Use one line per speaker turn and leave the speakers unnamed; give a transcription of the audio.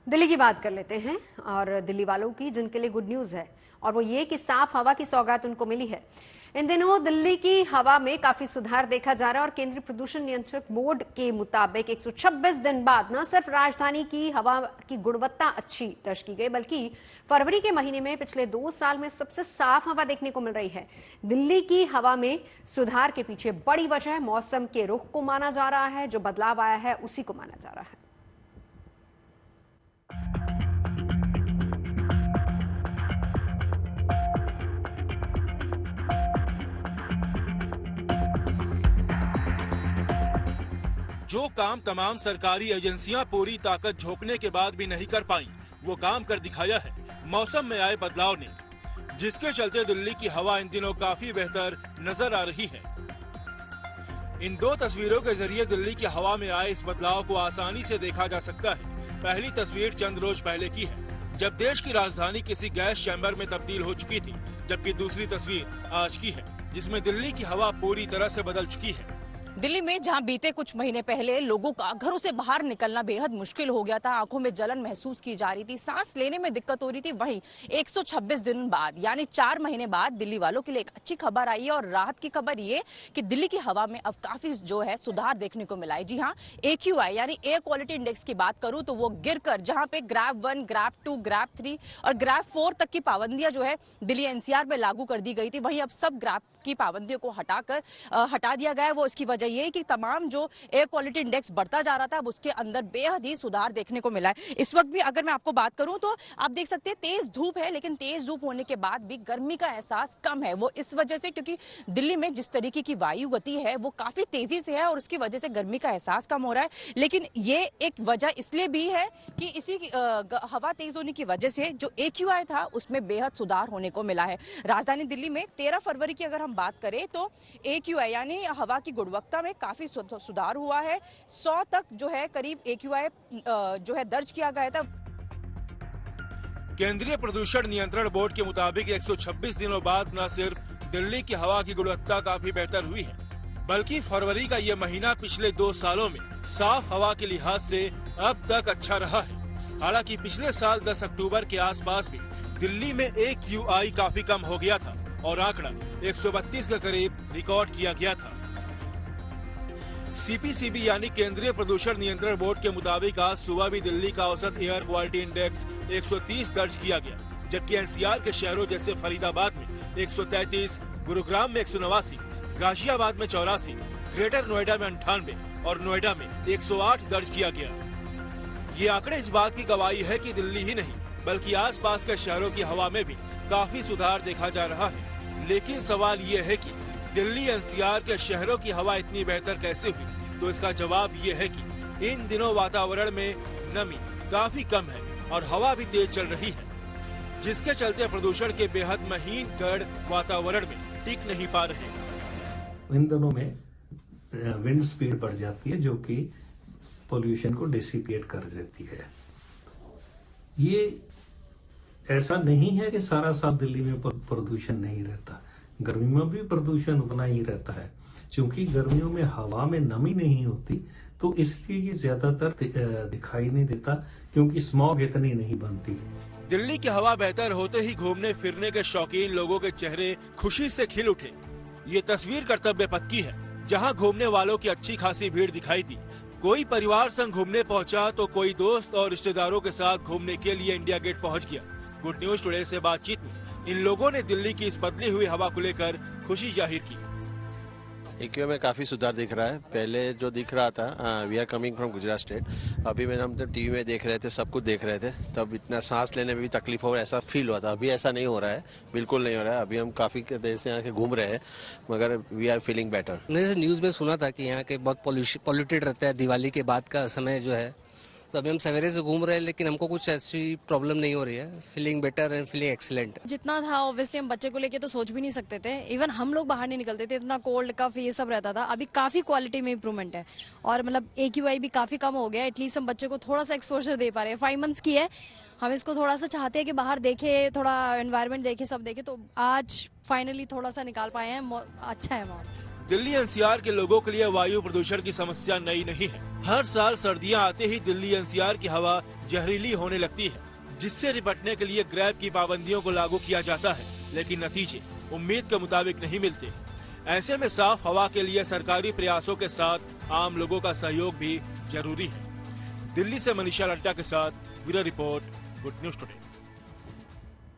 दिल्ली की बात कर लेते हैं और दिल्ली वालों की जिनके लिए गुड न्यूज है और वो ये कि साफ हवा की सौगात उनको मिली है। इन दिनों दिल्ली की हवा में काफी सुधार देखा जा रहा है और केंद्रीय प्रदूषण नियंत्रक बोर्ड के मुताबिक 126 दिन बाद न सिर्फ राजधानी की हवा की गुणवत्ता अच्छी दर्ज की गई बल्कि फरवरी के महीने में पिछले 2 साल में सबसे साफ हवा देखने को मिल रही है। दिल्ली की हवा में सुधार के पीछे बड़ी वजह मौसम के रुख को माना जा रहा है, जो बदलाव आया है उसी को माना जा रहा है।
जो काम तमाम सरकारी एजेंसियां पूरी ताकत झोंकने के बाद भी नहीं कर पाई, वो काम कर दिखाया है मौसम में आए बदलाव ने, जिसके चलते दिल्ली की हवा इन दिनों काफी बेहतर नजर आ रही है। इन 2 तस्वीरों के जरिए दिल्ली की हवा में आए इस बदलाव को आसानी से देखा जा सकता है। पहली तस्वीर चंद रोज पहले की है, जब देश की राजधानी किसी गैस चैम्बर में तब्दील हो चुकी थी, जबकि दूसरी तस्वीर आज की है, जिसमें दिल्ली की हवा पूरी तरह से बदल चुकी है।
दिल्ली में जहां बीते कुछ महीने पहले लोगों का घरों से बाहर निकलना बेहद मुश्किल हो गया था, आंखों में जलन महसूस की जा रही थी, सांस लेने में दिक्कत हो रही थी, वहीं 126 दिन बाद यानी 4 महीने बाद दिल्ली वालों के लिए एक अच्छी खबर आई है और राहत की खबर ये कि दिल्ली की हवा में अब काफी जो है सुधार देखने को मिला है। जी हाँ, AQI यानी एयर क्वालिटी इंडेक्स की बात करूं तो वो गिरकर जहां पे ग्रैप 1, ग्रैप 2, ग्रैप 3 और ग्रैप 4 तक की पाबंदियां जो है दिल्ली NCR में लागू कर दी गई थी, वहीं अब सब ग्रैप की पाबंदियों को हटा दिया गया है। वो इसकी वजह ये है कि तमाम जो एयर क्वालिटी इंडेक्स बढ़ता जा रहा था, अब उसके अंदर बेहद ही सुधार देखने को मिला है। इस वक्त भी अगर मैं आपको बात करूं तो आप देख सकते हैं तेज धूप है, लेकिन तेज धूप होने के बाद भी गर्मी का एहसास कम है। वो इस वजह से क्योंकि दिल्ली में जिस तरीके की वायु गति है वो काफी तेजी से है और उसकी वजह से गर्मी का एहसास कम हो रहा है। लेकिन ये एक वजह इसलिए भी है कि इसी हवा तेज होने की वजह से जो AQI था उसमें बेहद सुधार होने को मिला है। राजधानी दिल्ली में 13 फरवरी की अगर हम बात करें तो AQI यानी हवा की गुणवत्ता में काफी सुधार हुआ है। 100 तक जो है करीब AQI जो है दर्ज किया गया था।
केंद्रीय प्रदूषण नियंत्रण बोर्ड के मुताबिक 126 दिनों बाद न सिर्फ दिल्ली की हवा की गुणवत्ता काफी बेहतर हुई है, बल्कि फरवरी का ये महीना पिछले 2 सालों में साफ हवा के लिहाज से अब तक अच्छा रहा है। हालांकि पिछले साल 10 अक्टूबर के आसपास भी दिल्ली में AQI काफी कम हो गया था और आंकड़ा 132 के करीब रिकॉर्ड किया गया था। CPCB यानी केंद्रीय प्रदूषण नियंत्रण बोर्ड के मुताबिक आज सुबह भी दिल्ली का औसत एयर क्वालिटी इंडेक्स 130 दर्ज किया गया, जबकि NCR के शहरों जैसे फरीदाबाद में 133, गुरुग्राम में 189, गाजियाबाद में 84, ग्रेटर नोएडा में 98 और नोएडा में 108 दर्ज किया गया। ये आंकड़े इस बात की गवाही है कि दिल्ली ही नहीं बल्कि आसपास के शहरों की हवा में भी काफी सुधार देखा जा रहा है। लेकिन सवाल ये है कि दिल्ली NCR के शहरों की हवा इतनी बेहतर कैसे हुई, तो इसका जवाब ये है कि इन दिनों वातावरण में नमी काफी कम है और हवा भी तेज चल रही है, जिसके चलते प्रदूषण के बेहद महीन कण वातावरण में टिक नहीं पा रहे।
इन दिनों में विंड स्पीड बढ़ जाती है जो कि पोल्यूशन को डिसिपेट कर देती है। ये ऐसा नहीं है कि सारा साल दिल्ली में प्रदूषण नहीं रहता, गर्मियों में भी प्रदूषण उतना ही रहता है। क्योंकि गर्मियों में हवा में नमी नहीं होती तो इसलिए ये ज्यादातर दिखाई नहीं देता, क्योंकि स्मॉग इतनी नहीं बनती।
दिल्ली की हवा बेहतर होते ही घूमने फिरने के शौकीन लोगों के चेहरे खुशी से खिल उठे। ये तस्वीर कर्तव्य पथ की है, जहां घूमने वालों की अच्छी खासी भीड़ दिखाई दी। कोई परिवार संग घूमने पहुंचा तो कोई दोस्त और रिश्तेदारों के साथ घूमने के लिए इंडिया गेट पहुंच गया। गुड न्यूज टुडे से बातचीत में इन लोगों ने दिल्ली की इस बदली हुई हवा को लेकर खुशी जाहिर की।
AQI में काफ़ी सुधार दिख रहा है। पहले जो दिख रहा था, we are coming from Gujarat state, अभी मैंने हम तो टीवी में देख रहे थे, सब कुछ देख रहे थे, तब इतना सांस लेने में भी तकलीफ हो, ऐसा फील हुआ था। अभी ऐसा नहीं हो रहा है, बिल्कुल नहीं हो रहा है। अभी हम काफ़ी देर से यहाँ के घूम रहे हैं, मगर वी आर फीलिंग बेटर।
मैंने न्यूज़ में सुना था कि यहाँ के बहुत पॉल्यूटेड रहता है, दिवाली के बाद का समय जो है, तो अभी हम सवेरे से घूम रहे हैं, लेकिन हमको कुछ ऐसी प्रॉब्लम नहीं हो रही है। Feeling better and feeling excellent.
जितना था ऑब्वियसली हम बच्चे को लेके तो सोच भी नहीं सकते थे, इवन हम लोग बाहर नहीं निकलते थे, इतना कोल्ड कफ ये सब रहता था। अभी काफी क्वालिटी में इंप्रूवमेंट है और मतलब AQI भी काफी कम हो गया। एटलीस्ट हम बच्चे को थोड़ा सा एक्सपोजर दे पा रहे हैं। 5 मंथ्स की है, हम इसको थोड़ा सा चाहते हैं कि बाहर देखे, थोड़ा एनवायरनमेंट देखे, सब देखे, तो आज फाइनली थोड़ा सा निकाल पाए हैं। अच्छा है वहाँ।
दिल्ली एनसीआर के लोगों के लिए वायु प्रदूषण की समस्या नई नहीं है। हर साल सर्दियां आते ही दिल्ली एनसीआर की हवा जहरीली होने लगती है, जिससे निपटने के लिए ग्रैब की पाबंदियों को लागू किया जाता है, लेकिन नतीजे उम्मीद के मुताबिक नहीं मिलते। ऐसे में साफ हवा के लिए सरकारी प्रयासों के साथ आम लोगों का सहयोग भी जरूरी है। दिल्ली से मनीषा लड्डा के साथ bureau report, good news today.